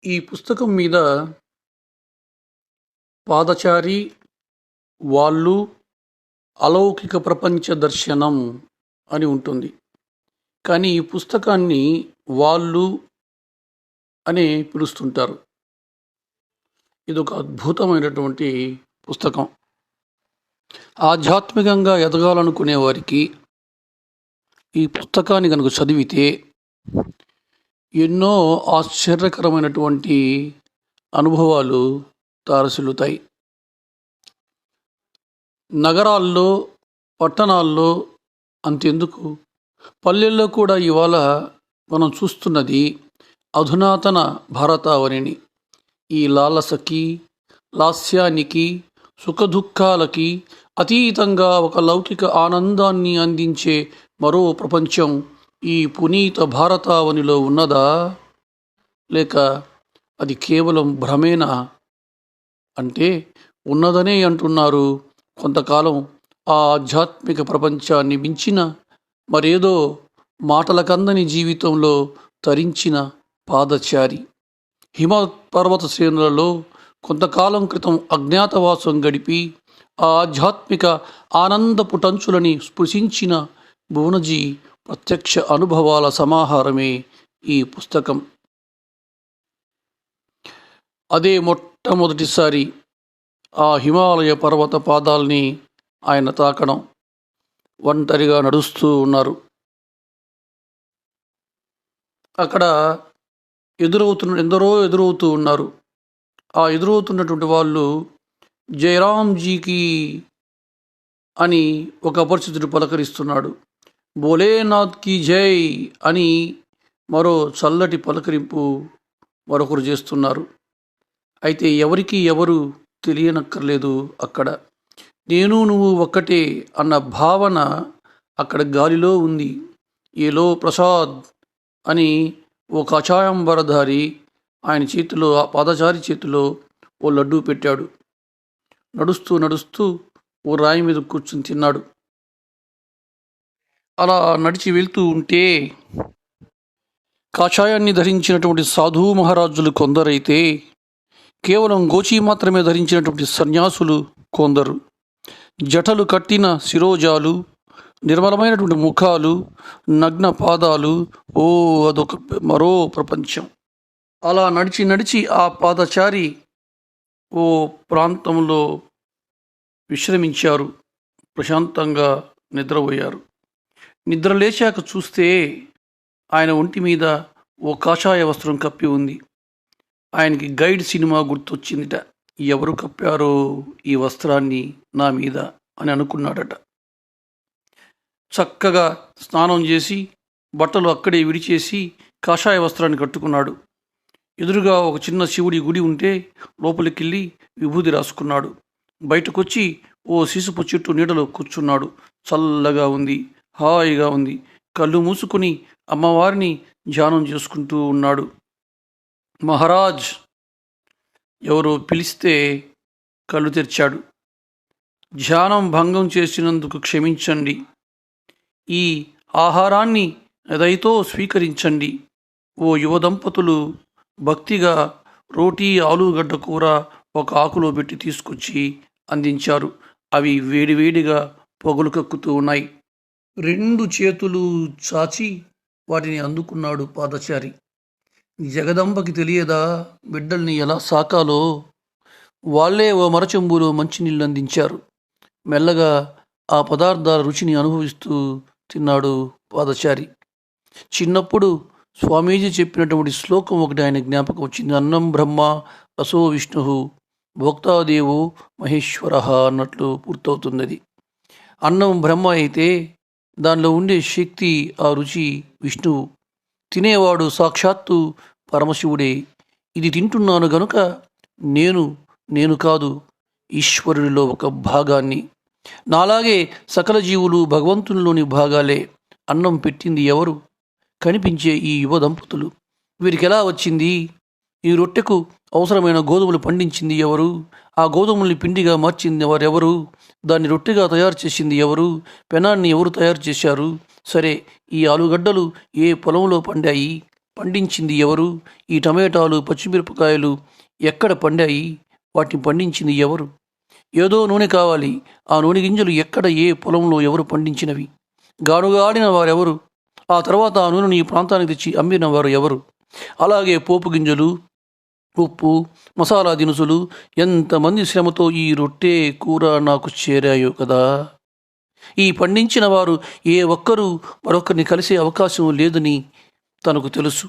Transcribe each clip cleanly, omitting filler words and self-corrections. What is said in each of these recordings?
ఈ పుస్తకం మీద పాదచారి, వాళ్ళు, అలౌకిక ప్రపంచ దర్శనం అని ఉంటుంది. కానీ ఈ పుస్తకాన్ని వాళ్ళు అని పిలుస్తుంటారు. ఇది ఒక అద్భుతమైనటువంటి పుస్తకం. ఆధ్యాత్మికంగా ఎదగాలనుకునే వారికి ఈ పుస్తకాన్ని కనుక చదివితే ఎన్నో ఆశ్చర్యకరమైనటువంటి అనుభవాలు తారసిల్లుతాయి. నగరాల్లో, పట్టణాల్లో అంతెందుకు, పల్లెల్లో కూడా ఇవాళ మనం చూస్తున్నది అధునాతన భారతావనిని. ఈ లాలసకి, లాస్యానికి, సుఖదుఖాలకి అతీతంగా ఒక లౌకిక ఆనందాన్ని అందించే మరో ప్రపంచం ఈ పునీత భారతావనిలో ఉన్నదా, లేక అది కేవలం భ్రమేనా అంటే ఉన్నదనే అంటున్నారు. కొంతకాలం ఆ ఆధ్యాత్మిక ప్రపంచాన్ని మించిన మరేదో మాటలకందని జీవితంలో తరించిన పాదచారి హిమ పర్వత శ్రేణులలో కొంతకాలం క్రితం అజ్ఞాతవాసం గడిపి ఆ ఆధ్యాత్మిక ఆనందపు టంచులని స్పృశించిన భువనజీ ప్రత్యక్ష అనుభవాల సమాహారమే ఈ పుస్తకం. అదే మొట్టమొదటిసారి ఆ హిమాలయ పర్వత పాదాల్ని ఆయన తాకడం. ఒంటరిగా నడుస్తూ ఉన్నారు. అక్కడ ఎందరో ఎదురవుతూ ఉన్నారు. ఆ ఎదురవుతున్నటువంటి వాళ్ళు జయరాంజీకి అని ఒక అపరిచితుడు పలకరిస్తున్నాడు. భోలేనాథ్కి జై అని మరో చల్లటి పలకరింపు మరొకరు చేస్తున్నారు. అయితే ఎవరికి ఎవరు తెలియనక్కర్లేదు. అక్కడ నేను నువ్వు ఒక్కటే అన్న భావన అక్కడ గాలిలో ఉంది. ఏలో ప్రసాద్ అని ఓ కచాయంబరధారి ఆయన చేతిలో, ఆ పాదచారి చేతిలో ఓ లడ్డూ పెట్టాడు. నడుస్తూ నడుస్తూ ఓ రాయి మీద కూర్చుని తిన్నాడు. అలా నడిచి వెళ్తూ ఉంటే కాషాయాన్ని ధరించినటువంటి సాధు మహారాజులు కొందరైతే కేవలం గోచి మాత్రమే ధరించినటువంటి సన్యాసులు కొందరు, జటలు కట్టిన శిరోజాలు, నిర్మలమైనటువంటి ముఖాలు, నగ్న పాదాలు. ఓ అదొక మరో ప్రపంచం. అలా నడిచి నడిచి ఆ పాదచారి ఓ ప్రాంతంలో విశ్రమించారు. ప్రశాంతంగా నిద్రపోయారు. నిద్ర లేచాక చూస్తే ఆయన ఒంటి మీద ఓ కాషాయ వస్త్రం కప్పి ఉంది. ఆయనకి గైడ్ సినిమా గుర్తొచ్చిందిట. ఎవరు కప్పారో ఈ వస్త్రాన్ని నా మీద అని అనుకున్నాడట. చక్కగా స్నానం చేసి బట్టలు అక్కడే విడిచేసి కాషాయ వస్త్రాన్ని కట్టుకున్నాడు. ఎదురుగా ఒక చిన్న శివుడి గుడి ఉంటే లోపలికెళ్ళి విభూది రాసుకున్నాడు. బయటకొచ్చి ఓ శిశుపు చెట్టు నీడలో కూర్చున్నాడు. చల్లగా ఉంది, హాయిగా ఉంది. కళ్ళు మూసుకుని అమ్మవారిని ధ్యానం చేసుకుంటూ ఉన్నాడు. మహారాజ్ ఎవరో పిలిస్తే కళ్ళు తెరిచాడు. ధ్యానం భంగం చేసినందుకు క్షమించండి. ఈ ఆహారాన్ని దయతో స్వీకరించండి. ఓ యువ దంపతులు భక్తిగా రోటీ, ఆలుగడ్డ కూర ఒక ఆకులో పెట్టి తీసుకొచ్చి అందించారు. అవి వేడివేడిగా పొగలు కక్కుతూ ఉన్నాయి. 2 చేతులు చాచి వాటిని అందుకున్నాడు పాదచారి. జగదంబకి తెలియదా బిడ్డల్ని ఎలా సాకాలో? వాళ్లే ఓ మరచెంబులో మంచినీళ్ళు అందించారు. మెల్లగా ఆ పదార్థాల రుచిని అనుభవిస్తూ తిన్నాడు పాదచారి. చిన్నప్పుడు స్వామీజీ చెప్పినటువంటి శ్లోకం ఒకటి ఆయన జ్ఞాపకం వచ్చింది. అన్నం బ్రహ్మ రసో విష్ణు భోక్తాదేవో మహేశ్వర అన్నట్లు పూర్తవుతున్నది. అన్నం బ్రహ్మ అయితే దానిలో ఉండే శక్తి, ఆ రుచి విష్ణువు. తినేవాడు సాక్షాత్తు పరమశివుడే. ఇది తింటున్నాను గనుక నేను కాదు, ఈశ్వరుడిలో ఒక భాగాన్ని. నాలాగే సకల జీవులు భగవంతునిలోని భాగాలే. అన్నం పెట్టింది ఎవరు? కనిపించే ఈ యువ దంపతులు. వీరికి ఎలా వచ్చింది? ఈ రొట్టెకు అవసరమైన గోధుమలు పండించింది ఎవరు? ఆ గోధుమల్ని పిండిగా మార్చింది వారెవరు? దాన్ని రొట్టెగా తయారు చేసింది ఎవరు? పెనాన్ని ఎవరు తయారు చేశారు? సరే, ఈ ఆలుగడ్డలు ఏ పొలంలో పండాయి? పండించింది ఎవరు? ఈ టమాటాలు, పచ్చిమిరపకాయలు ఎక్కడ పండాయి? వాటిని పండించింది ఎవరు? ఏదో నూనె కావాలి. ఆ నూనె గింజలు ఎక్కడ, ఏ పొలంలో ఎవరు పండించినవి? గానుగాడిన వారెవరు? ఆ తర్వాత ఆ నూనెను ఈ ప్రాంతానికి తెచ్చి అమ్మిన వారు ఎవరు? అలాగే పోపు గింజలు, ఉప్పు, మసాలా దినుసులు ఎంతమంది శ్రమతో ఈ రొట్టె, కూర నాకు చేరాయో కదా. ఈ పండించిన వారు ఏ ఒక్కరూ మరొకరిని కలిసే అవకాశం లేదని తనకు తెలుసు.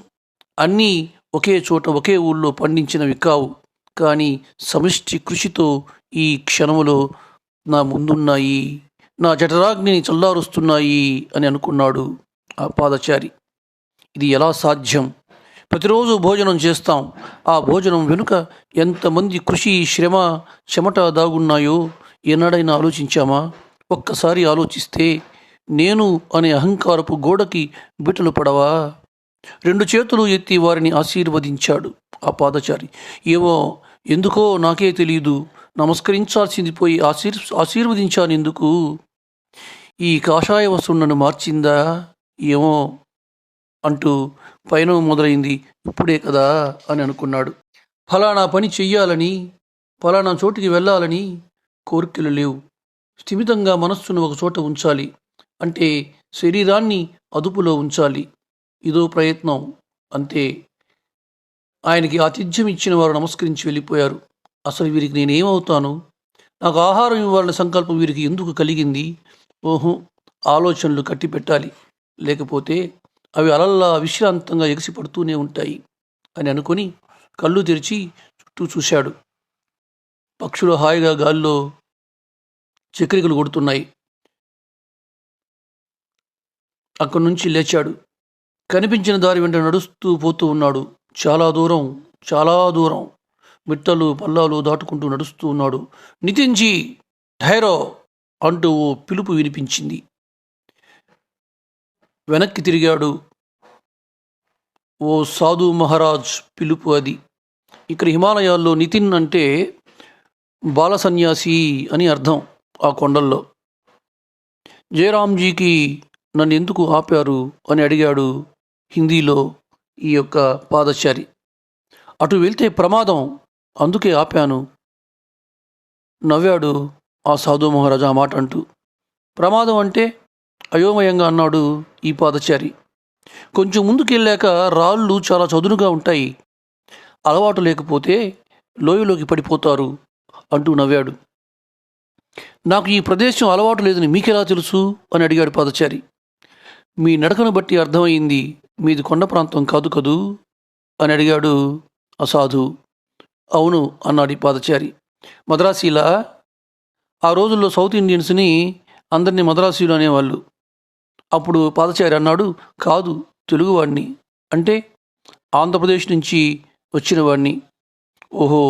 అన్నీ ఒకే చోట, ఒకే ఊళ్ళో పండించినవి కావు, కానీ సమిష్టి కృషితో ఈ క్షణములో నా ముందున్నాయి, నా జఠరాగ్నిని చల్లారుస్తున్నాయి అని అనుకున్నాడు ఆ పాదచారి. ఇది ఎలా సాధ్యం? ప్రతిరోజు భోజనం చేస్తాం. ఆ భోజనం వెనుక ఎంతమంది కృషి, శ్రమ, చెమట దాగున్నాయో ఏనాడైనా ఆలోచించామా? ఒక్కసారి ఆలోచిస్తే నేను అనే అహంకారపు గోడకి బిటలు పడవా? 2 చేతులు ఎత్తి వారిని ఆశీర్వదించాడు ఆ పాదచారి. ఏమో ఎందుకో నాకే తెలియదు, నమస్కరించాల్సింది పోయి ఆశీర్వదించాను ఎందుకు? ఈ కాషాయ వస్తువు నన్ను మార్చిందా ఏమో అంటూ పయనం మొదలైంది ఇప్పుడే కదా అని అనుకున్నాడు. ఫలానా పని చెయ్యాలని, ఫలానా చోటికి వెళ్ళాలని కోరికలు లేవు. స్థిమితంగా మనస్సును ఒక చోట ఉంచాలి అంటే శరీరాన్ని అదుపులో ఉంచాలి. ఇదో ప్రయత్నం అంతే. ఆయనకి ఆతిథ్యం ఇచ్చిన వారు నమస్కరించి వెళ్ళిపోయారు. అసలు వీరికి నేనేమవుతాను? నాకు ఆహారం ఇవ్వాలనే సంకల్పం వీరికి ఎందుకు కలిగింది? ఓహో, ఆలోచనలు కట్టిపెట్టాలి, లేకపోతే అవి అలల్లా విశ్రాంతంగా ఎగసిపడుతూనే ఉంటాయి అని అనుకుని కళ్ళు తెరిచి చుట్టూ చూశాడు. పక్షులు హాయిగా గాల్లో చక్రికలు కొడుతున్నాయి. అక్కడి నుంచి లేచాడు. కనిపించిన దారి వెంట నడుస్తూ పోతూ ఉన్నాడు. చాలా దూరం, చాలా దూరం మిట్టలు, పల్లాలు దాటుకుంటూ నడుస్తూ ఉన్నాడు. నితిన్జీ, ఠైరో అంటూ ఓ పిలుపు వినిపించింది. వెనక్కి తిరిగాడు. ఓ సాధు మహారాజ్ పిలుపు అది. ఇక్కడ హిమాలయాల్లో నితిన్ అంటే బాల సన్యాసి అని అర్థం. ఆ కొండల్లో జయరాంజీకి నన్ను ఎందుకు ఆపారు అని అడిగాడు హిందీలో ఈ యొక్క పాదచారి. అటు వెళ్తే ప్రమాదం, అందుకే ఆపాను నవ్వాడు ఆ సాధు మహారాజా మాట అంటూ. ప్రమాదం అంటే అయోమయంగా అన్నాడు ఈ పాదచారి. కొంచెం ముందుకెళ్ళాక రాళ్ళు చాలా చదునుగా ఉంటాయి, అలవాటు లేకపోతే లోయలోకి పడిపోతారు అంటూ నవ్వాడు. నాకు ఈ ప్రదేశం అలవాటు లేదని మీకెలా తెలుసు అని అడిగాడు పాదచారి. మీ నడకను బట్టి అర్థమైంది మీది కొండ ప్రాంతం కాదు కదూ అని అడిగాడు ఆ సాధు. అవును అన్నాడు ఈ పాదచారి. మద్రాసీలా? ఆ రోజుల్లో సౌత్ ఇండియన్స్ని అందరినీ మద్రాసీలు అనేవాళ్ళు. అప్పుడు పాదచారి అన్నాడు, కాదు, తెలుగువాడిని. అంటే ఆంధ్రప్రదేశ్ నుంచి వచ్చిన వాడిని. ఓహో,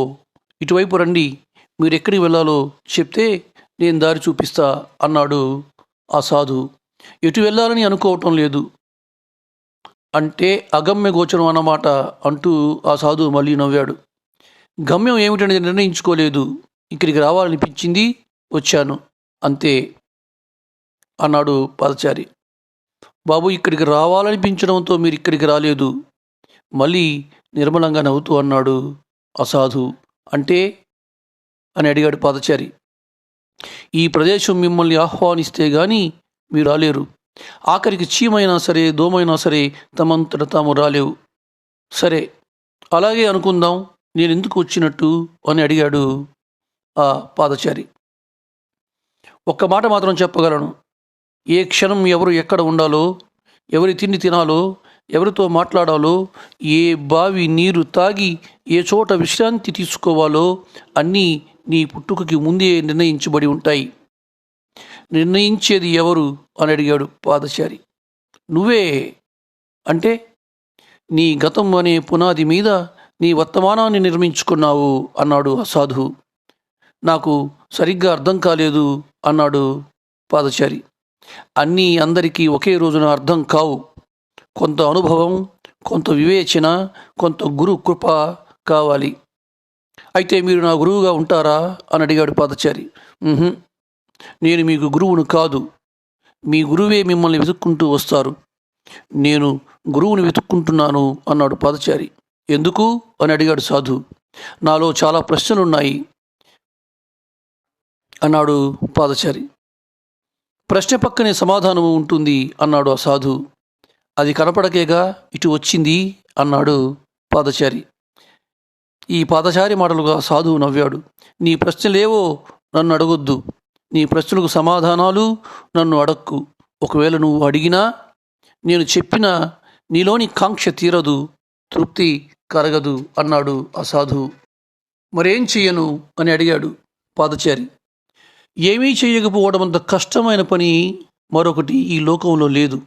ఇటువైపు రండి, మీరు ఎక్కడికి వెళ్ళాలో చెప్తే నేను దారి చూపిస్తా అన్నాడు ఆ సాధు. ఎటు వెళ్ళాలని అనుకోవటం లేదు అంటే అగమ్య గోచరం అన్నమాట అంటూ ఆ సాధు మళ్ళీ నవ్వాడు. గమ్యం ఏమిటనేది నిర్ణయించుకోలేదు, ఇక్కడికి రావాలనిపించింది, వచ్చాను అంతే అన్నాడు పాదచారి. బాబు, ఇక్కడికి రావాలనిపించడంతో మీరు ఇక్కడికి రాలేదు, మళ్ళీ నిర్మలంగా నవ్వుతూ అన్నాడు ఆ సాధు. అంటే అని అడిగాడు పాదచారి. ఈ ప్రదేశం మిమ్మల్ని ఆహ్వానిస్తే గాని మీరు రాలేరు. ఆఖరికి చీమైనా సరే, దోమైనా సరే తమంతట తాము రాలేవు. సరే, అలాగే అనుకుందాం. నేను ఎందుకు వచ్చినట్టు అని అడిగాడు ఆ పాదచారి. ఒక్క మాట మాత్రం చెప్పగలను, ఏ క్షణం ఎవరు ఎక్కడ ఉండాలో, ఎవరి తిండి తినాలో, ఎవరితో మాట్లాడాలో, ఏ బావి నీరు తాగి ఏ చోట విశ్రాంతి తీసుకోవాలో అన్నీ నీ పుట్టుకకి ముందే నిర్ణయించబడి ఉంటాయి. నిర్ణయించేది ఎవరు అని అడిగాడు పాదచారి. నువ్వే. అంటే నీ గతం అనే పునాది మీద నీ వర్తమానాన్ని నిర్మించుకున్నావు అన్నాడు ఆ సాధువు. నాకు సరిగ్గా అర్థం కాలేదు అన్నాడు పాదచారి. అన్నీ అందరికీ ఒకే రోజున అర్థం కావు. కొంత అనుభవం, కొంత వివేచన, కొంత గురు కృప కావాలి. అయితే మీరు నా గురువుగా ఉంటారా అని అడిగాడు పాదచారి. నేను మీకు గురువును కాదు, మీ గురువే మిమ్మల్ని వెతుక్కుంటూ వస్తారు. నేను గురువుని వెతుక్కుంటున్నాను అన్నాడు పాదచారి. ఎందుకు అని అడిగాడు సాధు. నాలో చాలా ప్రశ్నలున్నాయి అన్నాడు పాదచారి. ప్రశ్న పక్కనే సమాధానం ఉంటుంది అన్నాడు ఆ సాధు. అది కనపడకేగా ఇటు వచ్చింది అన్నాడు పాదచారి. ఈ పాదచారి మాటలుగా సాధువు నవ్వాడు. నీ ప్రశ్నలేవో నన్ను అడగొద్దు, నీ ప్రశ్నలకు సమాధానాలు నన్ను అడక్కు. ఒకవేళ నువ్వు అడిగినా నేను చెప్పిన నీలోని కాంక్ష తీరదు, తృప్తి కరగదు అన్నాడు ఆ సాధువు. మరేం చెయ్యను అని అడిగాడు పాదచారి. ఏమీ చేయకపోవడం అంత కష్టమైన పని మరొకటి ఈ లోకంలో లేదు.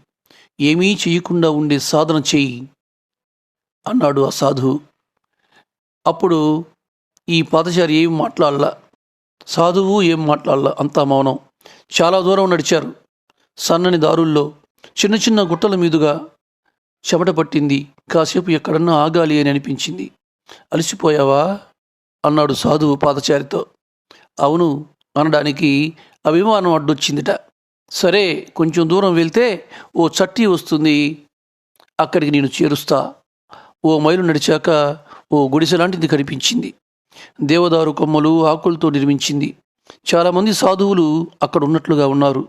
ఏమీ చేయకుండా ఉండే సాధన చెయ్యి అన్నాడు ఆ సాధువు. అప్పుడు ఈ పాదచారి ఏం మాట్లాడలా, సాధువు ఏం మాట్లాడలా, అంతా మౌనం. చాలా దూరం నడిచారు. సన్నని దారుల్లో చిన్న చిన్న గుట్టల మీదుగా చెమట పట్టింది. కాసేపు ఎక్కడన్నా ఆగాలి అని అనిపించింది. అలసిపోయావా అన్నాడు సాధువు పాదచారితో. అవును అనడానికి అభిమానం అడ్డొచ్చిందిట. సరే, కొంచెం దూరం వెళ్తే ఓ చట్టి వస్తుంది, అక్కడికి నేను చేరుస్తా. ఓ మైలు నడిచాక ఓ గుడిసెలాంటిది కనిపించింది. దేవదారు కొమ్మలు ఆకులతో నిర్మించింది. చాలామంది సాధువులు అక్కడ ఉన్నట్లుగా ఉన్నారు.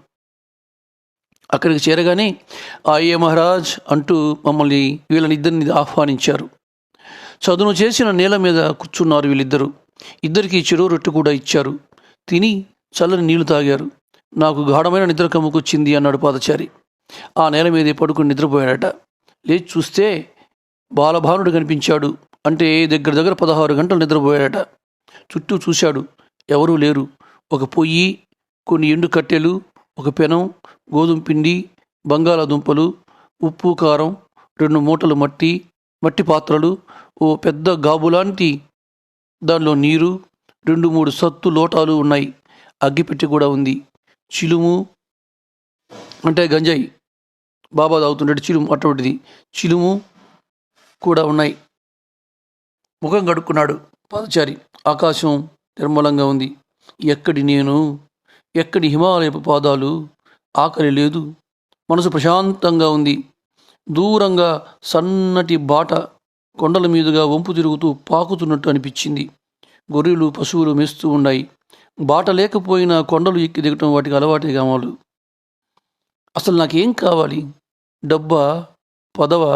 అక్కడికి చేరగానే ఆయే మహారాజ్ అంటూ మమ్మల్ని వీళ్ళనిద్దరిని ఆహ్వానించారు. చదును చేసిన నేల మీద కూర్చున్నారు వీళ్ళిద్దరూ. ఇద్దరికీ చెరువు రొట్టె కూడా ఇచ్చారు. తిని చల్లని నీళ్లు తాగారు. నాకు గాఢమైన నిద్ర కమ్ముకొచ్చింది అన్నాడు పాదచారి. ఆ నేల మీదే పడుకుని నిద్రపోయాడట. లేచి చూస్తే బాలభానుడు కనిపించాడు. అంటే దగ్గర దగ్గర 16 గంటలు నిద్రపోయాడట. చుట్టూ చూశాడు. ఎవరూ లేరు. ఒక పొయ్యి, కొన్ని ఎండు కట్టెలు, ఒక పెనం, గోధుమ పిండి, బంగాళాదుంపలు, ఉప్పు కారం, 2 మూటలు మట్టి పాత్రలు, ఓ పెద్ద గాబులాంటి దానిలో నీరు, 2-3 సత్తు లోటాలు ఉన్నాయి. అగ్గిపెట్టి కూడా ఉంది. చిలుము అంటే గంజాయి బాబా తాగుతుంటే చిలుము అటువంటిది, చిలుము కూడా ఉన్నాయి. ముఖం కడుక్కున్నాడు పాదచారి. ఆకాశం నిర్మలంగా ఉంది. ఎక్కడి హిమాలయపు పాదాలు. ఆకలి లేదు. మనసు ప్రశాంతంగా ఉంది. దూరంగా సన్నటి బాట కొండల మీదుగా వంపు తిరుగుతూ పాకుతున్నట్టు అనిపించింది. గొర్రెలు పశువులు మేస్తూ ఉన్నాయి. బాట లేకపోయినా కొండలు ఎక్కి దిగటం వాటికి అలవాటే కావాలి. అసలు నాకేం కావాలి? డబ్బా, పదవా,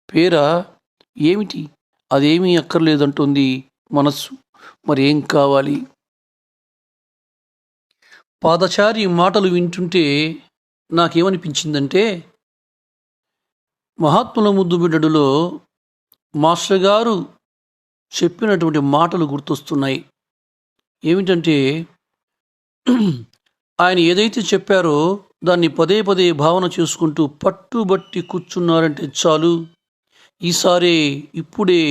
పేరా, ఏమిటి? అదేమీ అక్కర్లేదంటుంది మనస్సు. మరేం కావాలి? పాదచారి మాటలు వింటుంటే నాకేమనిపించిందంటే, మహాత్ముల ముద్దు బిడ్డడులో మాస్టర్ గారు చెప్పినటువంటి మాటలు గుర్తొస్తున్నాయి. ఏమిటంటే, ఆయన ఏదైతే చెప్పారో దాన్ని పదే పదే భావన చేసుకుంటూ పట్టుబట్టి కూర్చున్నారంటే చాలు, ఈసారే, ఇప్పుడే,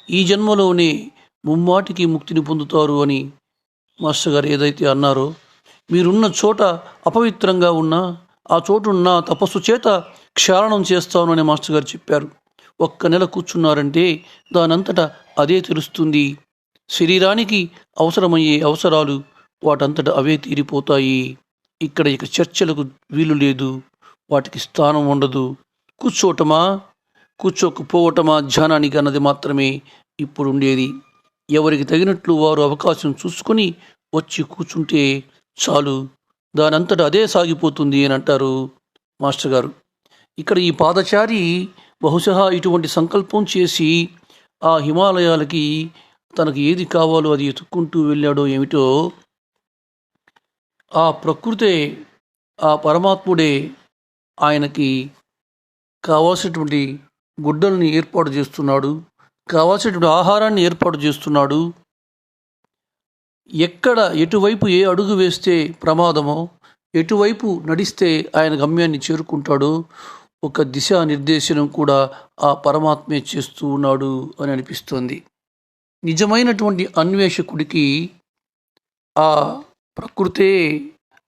ఈ జన్మలోనే ముమ్మాటికి ముక్తిని పొందుతారు అని మాస్టర్ గారు ఏదైతే అన్నారో, మీరున్న చోట అపవిత్రంగా ఉన్నా ఆ చోటున్న తపస్సు చేత క్షాళనం చేస్తాను అని మాస్టర్ గారు చెప్పారు. 1 నెల కూర్చున్నారంటే దానంతటా అదే తెలుస్తుంది. శరీరానికి అవసరమయ్యే అవసరాలు వాటంతట అవే తీరిపోతాయి. ఇక్కడ ఇక చర్చలకు వీలు లేదు, వాటికి స్థానం ఉండదు. కూర్చోటమా కూర్చోకపోవటమా ధ్యానానికి అన్నది మాత్రమే ఇప్పుడు ఉండేది. ఎవరికి తగినట్లు వారు అవకాశం చూసుకొని వచ్చి కూర్చుంటే చాలు, దానంతటా అదే సాగిపోతుంది అని అంటారు మాస్టర్ గారు. ఇక్కడ ఈ పాదచారి బహుశా ఇటువంటి సంకల్పం చేసి ఆ హిమాలయాలకి తనకు ఏది కావాలో అది ఎత్తుక్కుంటూ వెళ్ళాడో ఏమిటో. ఆ ప్రకృతే, ఆ పరమాత్ముడే ఆయనకి కావాల్సినటువంటి గుడ్డల్ని ఏర్పాటు చేస్తున్నాడు, కావాల్సినటువంటి ఆహారాన్ని ఏర్పాటు చేస్తున్నాడు. ఎక్కడ ఎటువైపు ఏ అడుగు వేస్తే ప్రమాదమో, ఎటువైపు నడిస్తే ఆయన గమ్యాన్ని చేరుకుంటాడో ఒక దిశా నిర్దేశనం కూడా ఆ పరమాత్మే చేస్తూ ఉన్నాడు అని అనిపిస్తోంది. నిజమైనటువంటి అన్వేషకుడికి ఆ ప్రకృతే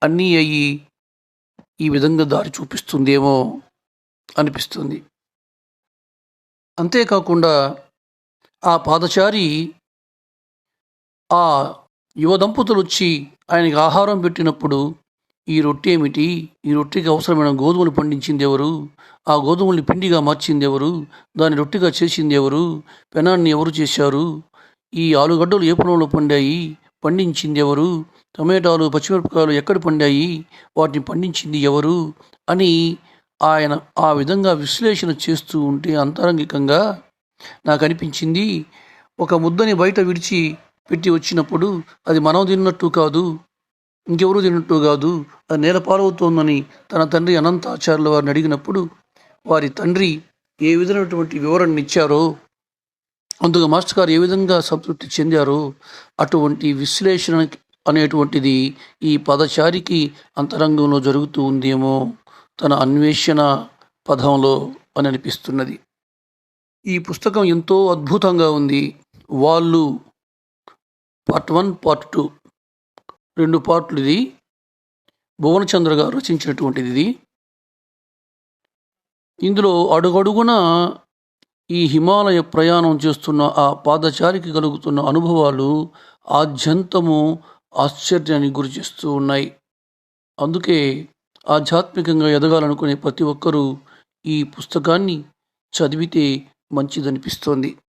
అన్నీ అయ్యి ఈ విధంగా దారి చూపిస్తుందేమో అనిపిస్తుంది. అంతేకాకుండా ఆ పాదచారి ఆ యువ దంపతులు వచ్చి ఆయనకి ఆహారం పెట్టినప్పుడు ఈ రొట్టె ఏమిటి? ఈ రొట్టెకి అవసరమైన గోధుమలు పండించింది ఎవరు? ఆ గోధుమల్ని పిండిగా మార్చింది ఎవరు? దాన్ని రొట్టెగా చేసింది ఎవరు? పెనాన్ని ఎవరు చేశారు? ఈ ఆలుగడ్డలు ఏ పొలంలో పండాయి? పండించింది ఎవరు? టమాటాలు, పచ్చిమిరపకాయలు ఎక్కడ పండాయి? వాటిని పండించింది ఎవరు? అని ఆయన ఆ విధంగా విశ్లేషణ చేస్తూ ఉంటే అంతరంగికంగా నాకు అనిపించింది, ఒక ముద్దని బయట విడిచి పెట్టి వచ్చినప్పుడు అది మనం తిన్నట్టు కాదు, ఇంకెవరూ తిన్నట్టు కాదు, అది నేల పాలవుతోందని తన తండ్రి అనంతాచార్యుల వారిని అడిగినప్పుడు వారి తండ్రి ఏ విధమైనటువంటి వివరణ ఇచ్చారో, అందుకు మాస్టర్ గారు ఏ విధంగా సంతృప్తి చెందారో, అటువంటి విశ్లేషణ అనేటువంటిది ఈ పదచారికి అంతరంగంలో జరుగుతూ ఉందేమో తన అన్వేషణ పదంలో అని అనిపిస్తున్నది. ఈ పుస్తకం ఎంతో అద్భుతంగా ఉంది. వాళ్ళు పార్ట్ 1, పార్ట్ 2 2 పార్ట్లు. ఇది భువనచంద్ర గారు రచించినటువంటిది. ఇది ఇందులో అడుగడుగున ఈ హిమాలయ ప్రయాణం చేస్తున్న ఆ పాదచారికి కలుగుతున్న అనుభవాలు ఆద్యంతము ఆశ్చర్యానికి గురి చేస్తూ ఉన్నాయి. అందుకే ఆధ్యాత్మికంగా ఎదగాలనుకునే ప్రతి ఒక్కరూ ఈ పుస్తకాన్ని చదివితే మంచిదనిపిస్తోంది.